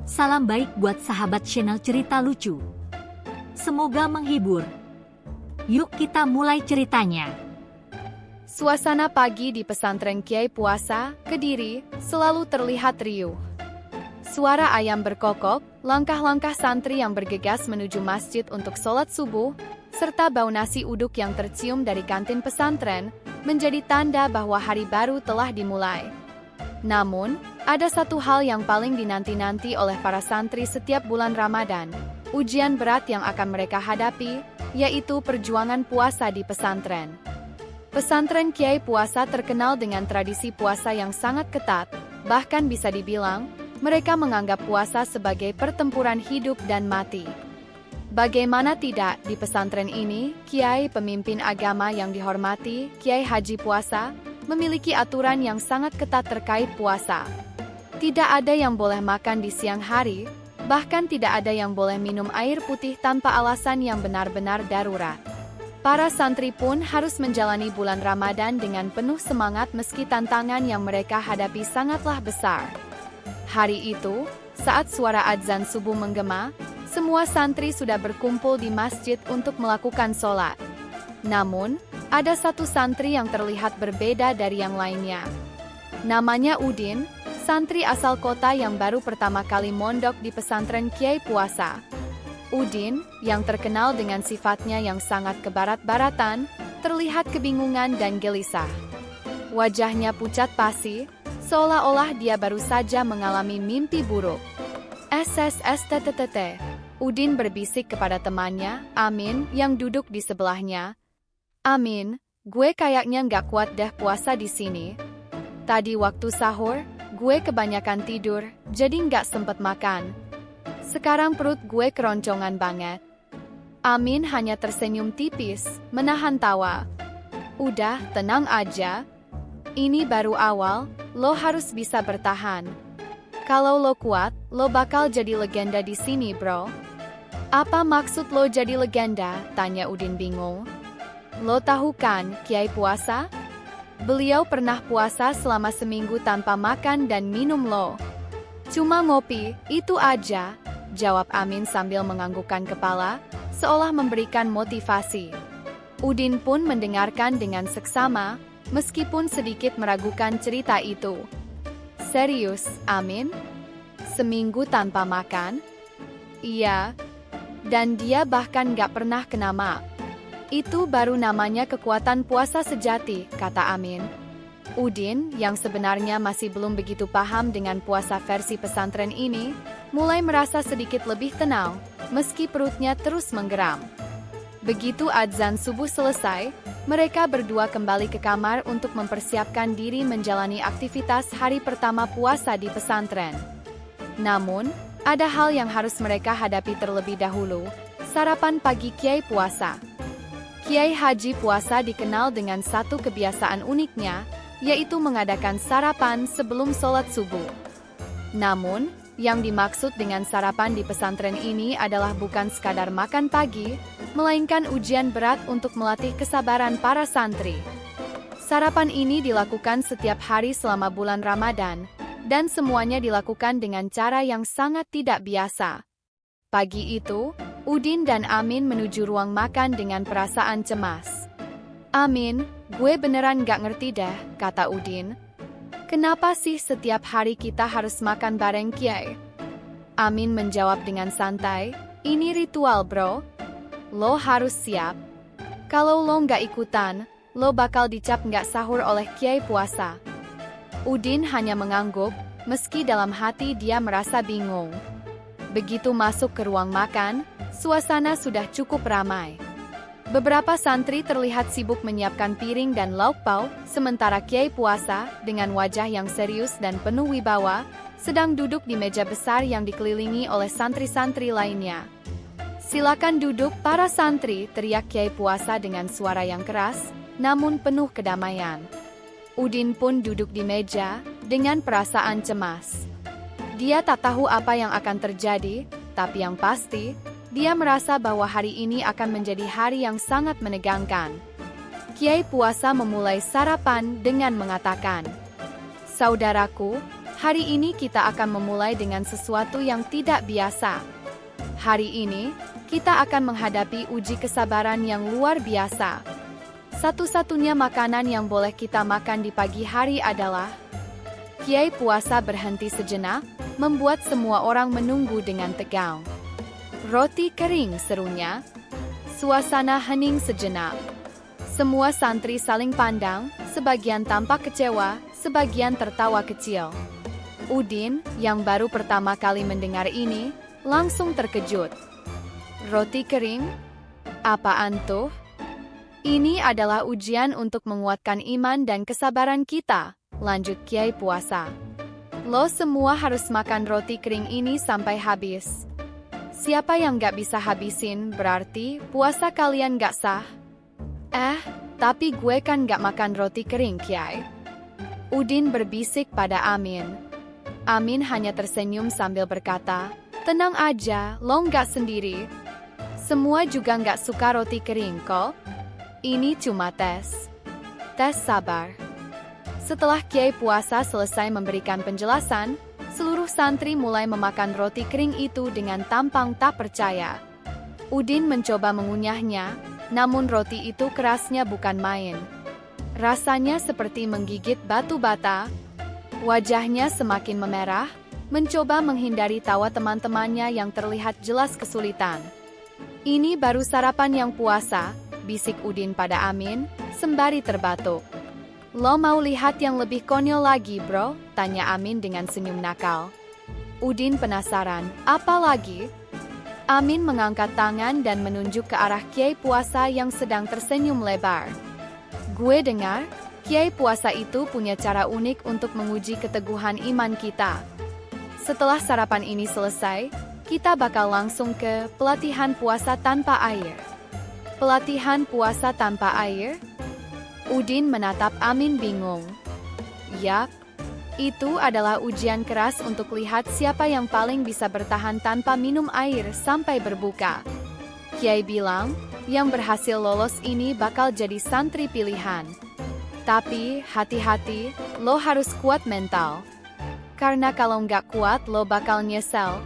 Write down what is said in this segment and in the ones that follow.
Salam baik buat sahabat channel cerita lucu. Semoga menghibur. Yuk kita mulai ceritanya. Suasana pagi di pesantren Kiai Puasa, Kediri, selalu terlihat riuh. Suara ayam berkokok, langkah-langkah santri yang bergegas menuju masjid untuk sholat subuh, serta bau nasi uduk yang tercium dari kantin pesantren, menjadi tanda bahwa hari baru telah dimulai. Namun, ada satu hal yang paling dinanti-nanti oleh para santri setiap bulan Ramadan, ujian berat yang akan mereka hadapi, yaitu perjuangan puasa di pesantren. Pesantren Kiai Puasa terkenal dengan tradisi puasa yang sangat ketat, bahkan bisa dibilang, mereka menganggap puasa sebagai pertempuran hidup dan mati. Bagaimana tidak, di pesantren ini, Kiai pemimpin agama yang dihormati, Kiai Haji Puasa, memiliki aturan yang sangat ketat terkait puasa. Tidak ada yang boleh makan di siang hari, bahkan tidak ada yang boleh minum air putih tanpa alasan yang benar-benar darurat. Para santri pun harus menjalani bulan Ramadan dengan penuh semangat meski tantangan yang mereka hadapi sangatlah besar. Hari itu, saat suara adzan subuh menggema, semua santri sudah berkumpul di masjid untuk melakukan sholat. Namun, ada satu santri yang terlihat berbeda dari yang lainnya. Namanya Udin, santri asal kota yang baru pertama kali mondok di pesantren Kiai Puasa. Udin, yang terkenal dengan sifatnya yang sangat kebarat-baratan, terlihat kebingungan dan gelisah. Wajahnya pucat pasi, seolah-olah dia baru saja mengalami mimpi buruk. SSSTTT. Udin berbisik kepada temannya, Amin, yang duduk di sebelahnya. Amin, gue kayaknya nggak kuat deh puasa di sini. Tadi waktu sahur, gue kebanyakan tidur, jadi nggak sempet makan. Sekarang perut gue keroncongan banget. Amin hanya tersenyum tipis, menahan tawa. Udah, tenang aja. Ini baru awal, lo harus bisa bertahan. Kalau lo kuat, lo bakal jadi legenda di sini, bro. Apa maksud lo jadi legenda? Tanya Udin bingung. Lo tahu kan, Kiai Puasa? Beliau pernah puasa selama seminggu tanpa makan dan minum lo. Cuma ngopi, itu aja, jawab Amin sambil menganggukkan kepala, seolah memberikan motivasi. Udin pun mendengarkan dengan seksama, meskipun sedikit meragukan cerita itu. Serius, Amin? Seminggu tanpa makan? Iya. Dan dia bahkan gak pernah kena mak. Itu baru namanya kekuatan puasa sejati, kata Amin. Udin, yang sebenarnya masih belum begitu paham dengan puasa versi pesantren ini, mulai merasa sedikit lebih tenang, meski perutnya terus menggeram. Begitu adzan subuh selesai, mereka berdua kembali ke kamar untuk mempersiapkan diri menjalani aktivitas hari pertama puasa di pesantren. Namun, ada hal yang harus mereka hadapi terlebih dahulu, sarapan pagi Kiai Puasa. Kiai Haji Puasa dikenal dengan satu kebiasaan uniknya, yaitu mengadakan sarapan sebelum sholat subuh. Namun, yang dimaksud dengan sarapan di pesantren ini adalah bukan sekadar makan pagi, melainkan ujian berat untuk melatih kesabaran para santri. Sarapan ini dilakukan setiap hari selama bulan Ramadan, dan semuanya dilakukan dengan cara yang sangat tidak biasa. Pagi itu, Udin dan Amin menuju ruang makan dengan perasaan cemas. Amin, gue beneran gak ngerti deh, kata Udin. Kenapa sih setiap hari kita harus makan bareng Kiai? Amin menjawab dengan santai, ini ritual bro. Lo harus siap. Kalau lo nggak ikutan, lo bakal dicap nggak sahur oleh Kiai Puasa. Udin hanya mengangguk, meski dalam hati dia merasa bingung. Begitu masuk ke ruang makan, suasana sudah cukup ramai. Beberapa santri terlihat sibuk menyiapkan piring dan lauk pauk, sementara Kiai Puasa, dengan wajah yang serius dan penuh wibawa, sedang duduk di meja besar yang dikelilingi oleh santri-santri lainnya. Silakan duduk para santri, teriak Kiai Puasa dengan suara yang keras, namun penuh kedamaian. Udin pun duduk di meja, dengan perasaan cemas. Dia tak tahu apa yang akan terjadi, tapi yang pasti, dia merasa bahwa hari ini akan menjadi hari yang sangat menegangkan. Kiai Puasa memulai sarapan dengan mengatakan, "Saudaraku, Hari ini kita akan memulai dengan sesuatu yang tidak biasa. Hari ini, kita akan menghadapi uji kesabaran yang luar biasa. Satu-satunya makanan yang boleh kita makan di pagi hari adalah... Kiai puasa berhenti sejenak, membuat semua orang menunggu dengan tegang. Roti kering, serunya. Suasana hening sejenak. Semua santri saling pandang, sebagian tampak kecewa, sebagian tertawa kecil. Udin, yang baru pertama kali mendengar ini, langsung terkejut. Roti kering? Apaan tuh? Ini adalah ujian untuk menguatkan iman dan kesabaran kita, lanjut Kiai puasa. Lo semua harus makan roti kering ini sampai habis. Siapa yang gak bisa habisin, berarti puasa kalian gak sah. Tapi gue kan gak makan roti kering, Kiai. Udin berbisik pada Amin. Amin hanya tersenyum sambil berkata, tenang aja, lo gak sendiri. Semua juga gak suka roti kering kok. Ini cuma tes. Tes sabar. Setelah Kiai puasa selesai memberikan penjelasan, seluruh santri mulai memakan roti kering itu dengan tampang tak percaya. Udin mencoba mengunyahnya, namun roti itu kerasnya bukan main. Rasanya seperti menggigit batu bata. Wajahnya semakin memerah, mencoba menghindari tawa teman-temannya yang terlihat jelas kesulitan. Ini baru sarapan yang puasa, bisik Udin pada Amin, sembari terbatuk. Lo mau lihat yang lebih konyol lagi, bro? Tanya Amin dengan senyum nakal. Udin penasaran, apa lagi? Amin mengangkat tangan dan menunjuk ke arah Kiai puasa yang sedang tersenyum lebar. Gue dengar, Kiai puasa itu punya cara unik untuk menguji keteguhan iman kita. Setelah sarapan ini selesai, kita bakal langsung ke pelatihan puasa tanpa air. Pelatihan puasa tanpa air? Udin menatap Amin bingung. Yap, itu adalah ujian keras untuk lihat siapa yang paling bisa bertahan tanpa minum air sampai berbuka. Kiai bilang, yang berhasil lolos ini bakal jadi santri pilihan. Tapi, hati-hati, lo harus kuat mental. Karena kalau nggak kuat lo bakal nyesel.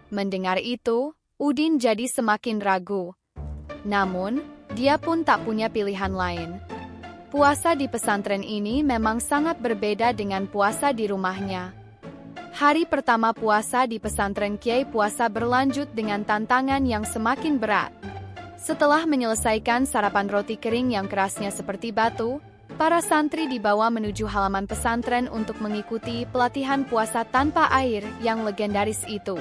Mendengar itu, Udin jadi semakin ragu. Namun, dia pun tak punya pilihan lain. Puasa di pesantren ini memang sangat berbeda dengan puasa di rumahnya. Hari pertama puasa di pesantren Kiai puasa berlanjut dengan tantangan yang semakin berat. Setelah menyelesaikan sarapan roti kering yang kerasnya seperti batu, para santri dibawa menuju halaman pesantren untuk mengikuti pelatihan puasa tanpa air yang legendaris itu.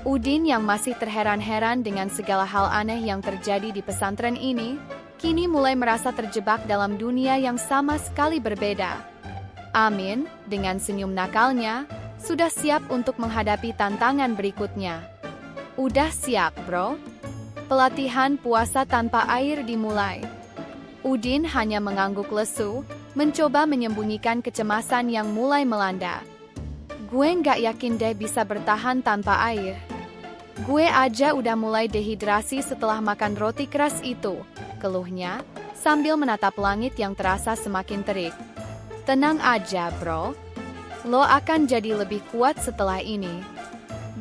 Udin yang masih terheran-heran dengan segala hal aneh yang terjadi di pesantren ini, kini mulai merasa terjebak dalam dunia yang sama sekali berbeda. Amin, dengan senyum nakalnya, sudah siap untuk menghadapi tantangan berikutnya. Udah siap, bro? Pelatihan puasa tanpa air dimulai. Udin hanya mengangguk lesu, mencoba menyembunyikan kecemasan yang mulai melanda. Gue nggak yakin deh bisa bertahan tanpa air. Gue aja udah mulai dehidrasi setelah makan roti keras itu, keluhnya, sambil menatap langit yang terasa semakin terik. Tenang aja, bro. Lo akan jadi lebih kuat setelah ini.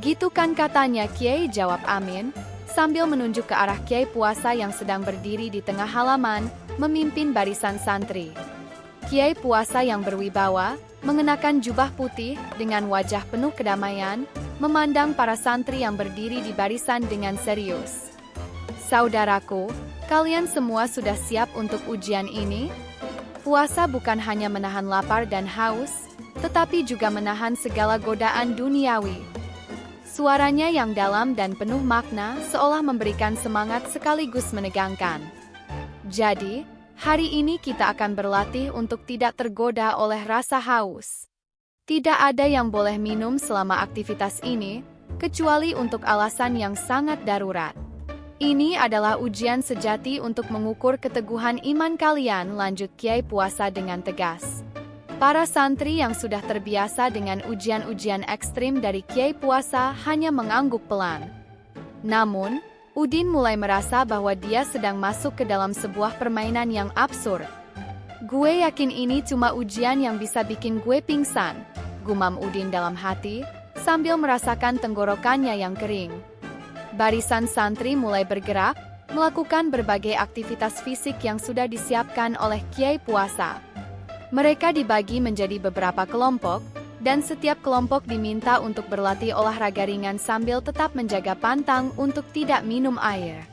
Gitu kan katanya, Kiai, jawab Amin, sambil menunjuk ke arah Kiai puasa yang sedang berdiri di tengah halaman, memimpin barisan santri. Kiai puasa yang berwibawa, mengenakan jubah putih dengan wajah penuh kedamaian, memandang para santri yang berdiri di barisan dengan serius. Saudaraku, kalian semua sudah siap untuk ujian ini? Puasa bukan hanya menahan lapar dan haus, tetapi juga menahan segala godaan duniawi. Suaranya yang dalam dan penuh makna seolah memberikan semangat sekaligus menegangkan. Jadi, hari ini kita akan berlatih untuk tidak tergoda oleh rasa haus. Tidak ada yang boleh minum selama aktivitas ini, kecuali untuk alasan yang sangat darurat. Ini adalah ujian sejati untuk mengukur keteguhan iman kalian, lanjut Kiai puasa dengan tegas. Para santri yang sudah terbiasa dengan ujian-ujian ekstrim dari Kiai puasa hanya mengangguk pelan. Namun, Udin mulai merasa bahwa dia sedang masuk ke dalam sebuah permainan yang absurd. Gue yakin ini cuma ujian yang bisa bikin gue pingsan, gumam Udin dalam hati, sambil merasakan tenggorokannya yang kering. Barisan santri mulai bergerak, melakukan berbagai aktivitas fisik yang sudah disiapkan oleh Kiai Puasa. Mereka dibagi menjadi beberapa kelompok, dan setiap kelompok diminta untuk berlatih olahraga ringan sambil tetap menjaga pantang untuk tidak minum air.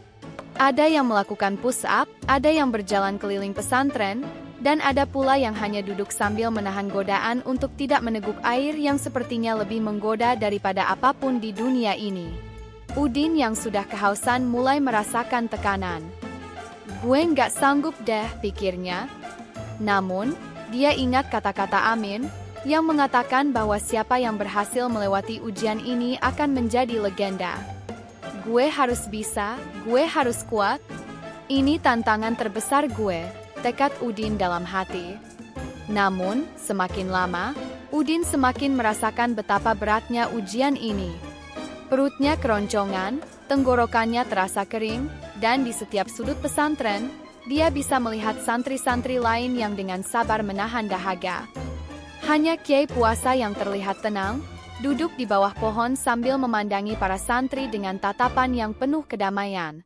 Ada yang melakukan push-up, ada yang berjalan keliling pesantren, dan ada pula yang hanya duduk sambil menahan godaan untuk tidak meneguk air yang sepertinya lebih menggoda daripada apapun di dunia ini. Udin yang sudah kehausan mulai merasakan tekanan. Gue nggak sanggup deh, pikirnya. Namun, dia ingat kata-kata Amin, yang mengatakan bahwa siapa yang berhasil melewati ujian ini akan menjadi legenda. Gue harus bisa, gue harus kuat. Ini tantangan terbesar gue, tekad Udin dalam hati. Namun, semakin lama, Udin semakin merasakan betapa beratnya ujian ini. Perutnya keroncongan, tenggorokannya terasa kering, dan di setiap sudut pesantren, dia bisa melihat santri-santri lain yang dengan sabar menahan dahaga. Hanya Kiai Puasa yang terlihat tenang, duduk di bawah pohon sambil memandangi para santri dengan tatapan yang penuh kedamaian.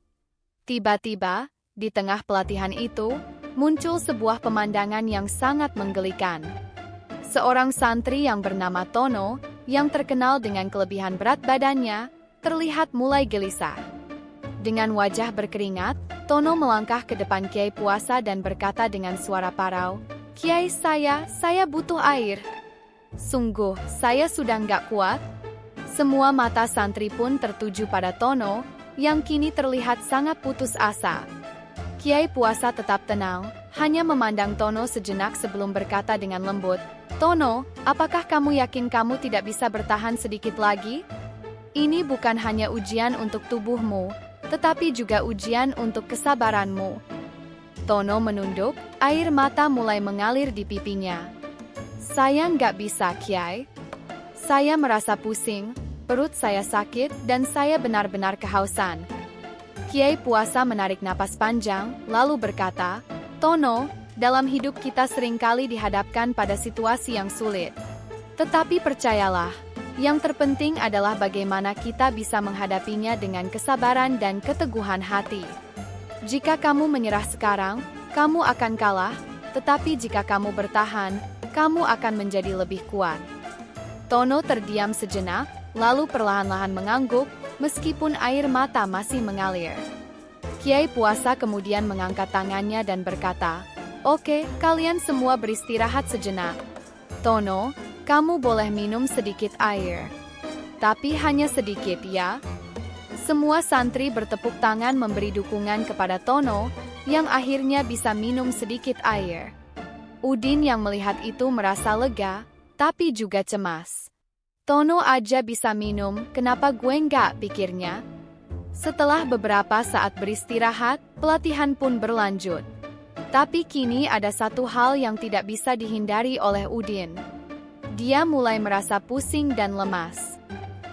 Tiba-tiba, di tengah pelatihan itu, muncul sebuah pemandangan yang sangat menggelikan. Seorang santri yang bernama Tono, yang terkenal dengan kelebihan berat badannya, terlihat mulai gelisah. Dengan wajah berkeringat, Tono melangkah ke depan Kiai Puasa dan berkata dengan suara parau, "Kiai, saya butuh air. Sungguh, saya sudah nggak kuat." Semua mata santri pun tertuju pada Tono, yang kini terlihat sangat putus asa. Kiai Puasa tetap tenang, hanya memandang Tono sejenak sebelum berkata dengan lembut, "Tono, apakah kamu yakin kamu tidak bisa bertahan sedikit lagi? Ini bukan hanya ujian untuk tubuhmu, tetapi juga ujian untuk kesabaranmu." Tono menunduk, air mata mulai mengalir di pipinya. "Saya nggak bisa, Kiai. Saya merasa pusing, perut saya sakit, dan saya benar-benar kehausan." Kiai Puasa menarik napas panjang, lalu berkata, "Tono, dalam hidup kita seringkali dihadapkan pada situasi yang sulit. Tetapi percayalah, yang terpenting adalah bagaimana kita bisa menghadapinya dengan kesabaran dan keteguhan hati. Jika kamu menyerah sekarang, kamu akan kalah, tetapi jika kamu bertahan, kamu akan menjadi lebih kuat." Tono terdiam sejenak, lalu perlahan-lahan mengangguk, meskipun air mata masih mengalir. Kiai Puasa kemudian mengangkat tangannya dan berkata, "Oke, kalian semua beristirahat sejenak. Tono, kamu boleh minum sedikit air. Tapi hanya sedikit ya." Semua santri bertepuk tangan memberi dukungan kepada Tono, yang akhirnya bisa minum sedikit air. Udin yang melihat itu merasa lega, tapi juga cemas. Tono aja bisa minum, kenapa gue nggak, pikirnya. Setelah beberapa saat beristirahat, pelatihan pun berlanjut. Tapi kini ada satu hal yang tidak bisa dihindari oleh Udin. Dia mulai merasa pusing dan lemas.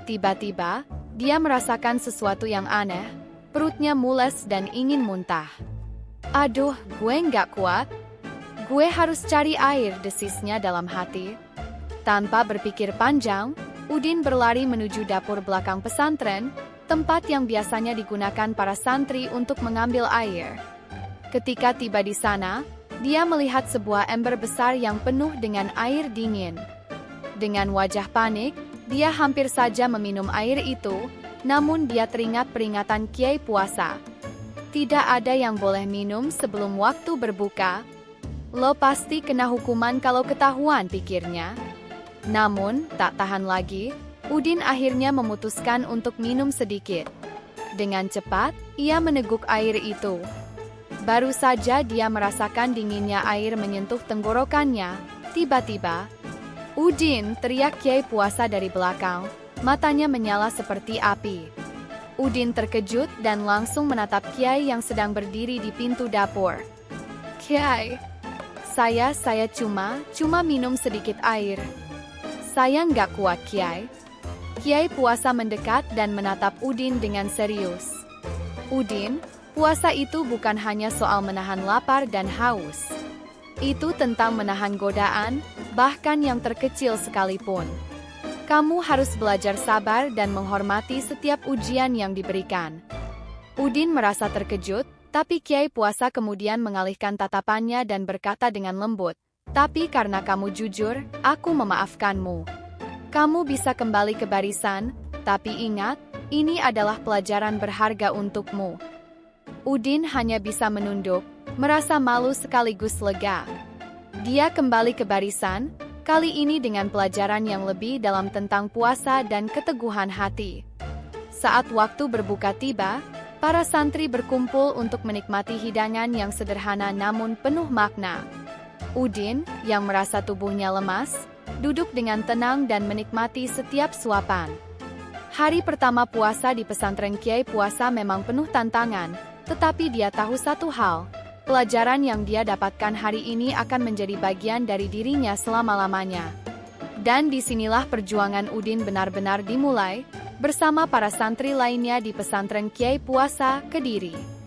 Tiba-tiba, dia merasakan sesuatu yang aneh, perutnya mules dan ingin muntah. "Aduh, gue nggak kuat. Gue harus cari air," desisnya dalam hati. Tanpa berpikir panjang, Udin berlari menuju dapur belakang pesantren, tempat yang biasanya digunakan para santri untuk mengambil air. Ketika tiba di sana, dia melihat sebuah ember besar yang penuh dengan air dingin. Dengan wajah panik, dia hampir saja meminum air itu, namun dia teringat peringatan Kiai Puasa. Tidak ada yang boleh minum sebelum waktu berbuka. Lo pasti kena hukuman kalau ketahuan, pikirnya. Namun, tak tahan lagi, Udin akhirnya memutuskan untuk minum sedikit. Dengan cepat, ia meneguk air itu. Baru saja dia merasakan dinginnya air menyentuh tenggorokannya, tiba-tiba, "Udin!" teriak Kiai Puasa dari belakang, matanya menyala seperti api. Udin terkejut dan langsung menatap Kiai yang sedang berdiri di pintu dapur. "Kiai, saya cuma minum sedikit air. Saya nggak kuat, Kiai." Kiai Puasa mendekat dan menatap Udin dengan serius. "Udin, puasa itu bukan hanya soal menahan lapar dan haus. Itu tentang menahan godaan, bahkan yang terkecil sekalipun. Kamu harus belajar sabar dan menghormati setiap ujian yang diberikan. Udin merasa terkejut, tapi Kiai Puasa kemudian mengalihkan tatapannya dan berkata dengan lembut, "Tapi karena kamu jujur, aku memaafkanmu. Kamu bisa kembali ke barisan, tapi ingat, ini adalah pelajaran berharga untukmu." Udin hanya bisa menunduk, merasa malu sekaligus lega. Dia kembali ke barisan, kali ini dengan pelajaran yang lebih dalam tentang puasa dan keteguhan hati. Saat waktu berbuka tiba, para santri berkumpul untuk menikmati hidangan yang sederhana namun penuh makna. Udin, yang merasa tubuhnya lemas, duduk dengan tenang dan menikmati setiap suapan. Hari pertama puasa di pesantren Kiai Puasa memang penuh tantangan, tetapi dia tahu satu hal, pelajaran yang dia dapatkan hari ini akan menjadi bagian dari dirinya selama-lamanya. Dan disinilah perjuangan Udin benar-benar dimulai, bersama para santri lainnya di pesantren Kiai Puasa, Kediri.